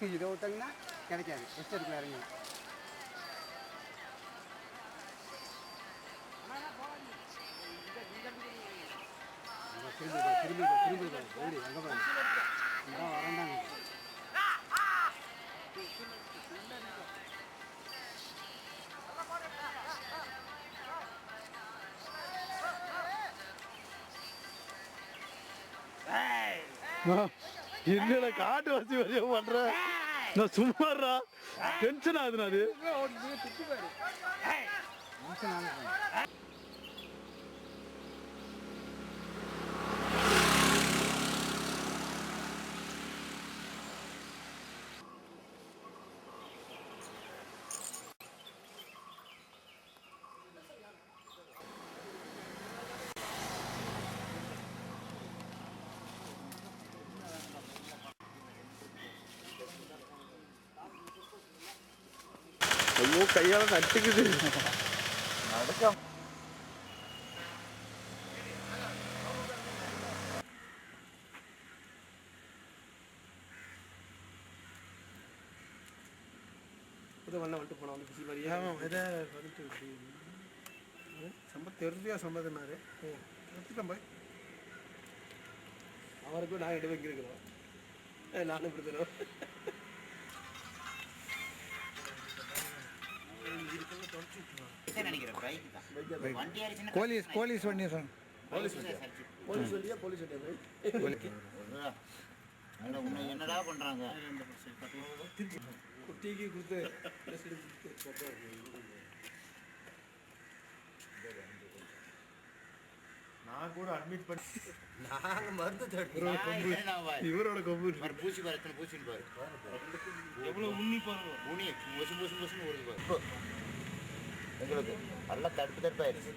இதை விட்டாங்கன்னா கிடைக்காது. ரெஸ்ட் எடுக்க இறங்கி திரும்பி அங்கே போய் வரண்டாங்க. என்னடா காட்டு வச்சு வரைய பண்ற? நான் சும்மாறா டென்ஷன் ஆகுதுண்ணா அது. ஐயோ கையால நட்டுக்குது. நடக்கம் வந்துட்டு போனோம் வந்து பிசி மாதிரியா இதை வந்துட்டு சம்பத் தெரியா சம்பதுனாரு எடுத்துட்டேன் போய் அவருக்கும் நான் எடுத்து வைக்கிறோம் நானும் இப்படி தருவோம். போலீஸ் வண்டியா சார்? போலீஸ் வண்டியா போலீஸ் வண்டியா என்னடா பண்றாங்க? குட்டிக்கு கொடுத்து நான் கூட அட்மிட் பண்ணி நாங்கள் மருந்து இவரோட கொம்பு பூச்சி பாரு, எத்தனை பூச்சின்னு பாரு, எவ்வளவு உண்ணி பாருங்க. உனி மொசு மொசு மொசுன்னு வருது பாரு. எங்களுக்கு நல்லா தடுப்பு தடுப்பாயிருச்சு.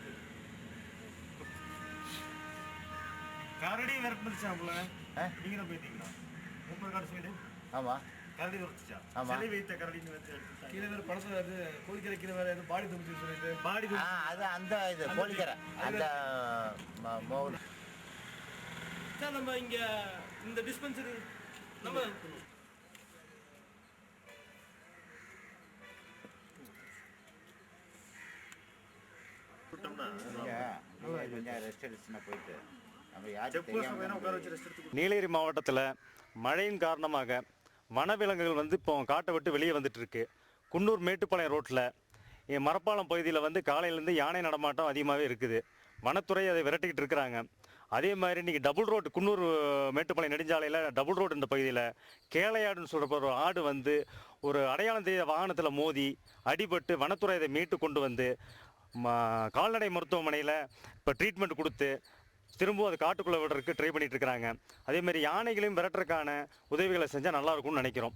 கரடி விரட்டுச்சாப்புல நீங்க தான் போயிட்டீங்களா? முப்பது சைடு. ஆமா, கரடி விரட்டுச்சா? ஆமா, சிலை வைத்த கரடின்னு வந்து கீழே வேறு படத்தில் அது கோழிக்கரை கீழே வேறு எதுவும் பாடி தம்பிச்சு சொல்லிட்டு பாடி அது அந்த இது கோழிக்கரை அந்த மோல். சார் நம்ம இங்கே இந்த டிஸ்பென்சரி நம்ம கொஞ்சம் ரெஸ்ட் எடுத்துனா போயிட்டு நம்ம யாரும். நீலகிரி மாவட்டத்தில் மழையின் காரணமாக வனவிலங்குகள் வந்து இப்போ காட்டை விட்டு வெளியே வந்துட்டு இருக்கு. குன்னூர் மேட்டுப்பாளையம் ரோட்டில் மரப்பாலம் பகுதியில் வந்து காலையிலேருந்து யானை நடமாட்டம் அதிகமாகவே இருக்குது. வனத்துறை அதை விரட்டிக்கிட்டு இருக்கிறாங்க. அதே மாதிரி இன்றைக்கி டபுள் ரோடு குன்னூர் மேட்டுப்பாளையம் நெடுஞ்சாலையில் டபுள் ரோடு இந்த பகுதியில் கேளையாடுன்னு சொல்கிற ஒரு ஆடு வந்து ஒரு அடையாளம் தெரியாத வாகனத்தில் மோதி அடிபட்டு வனத்துறை அதை மீட்டு கொண்டு வந்து கால்நடை மருத்துவமனையில் இப்போ ட்ரீட்மெண்ட் கொடுத்து திரும்பவும் அது காட்டுக்குள்ளே விடுறதுக்கு ட்ரை பண்ணிகிட்டு இருக்கிறாங்க. அதேமாதிரி யானைகளையும் விரட்டுறதுக்கான உதவிகளை செஞ்சால் நல்லாயிருக்கும்னு நினைக்கிறோம்.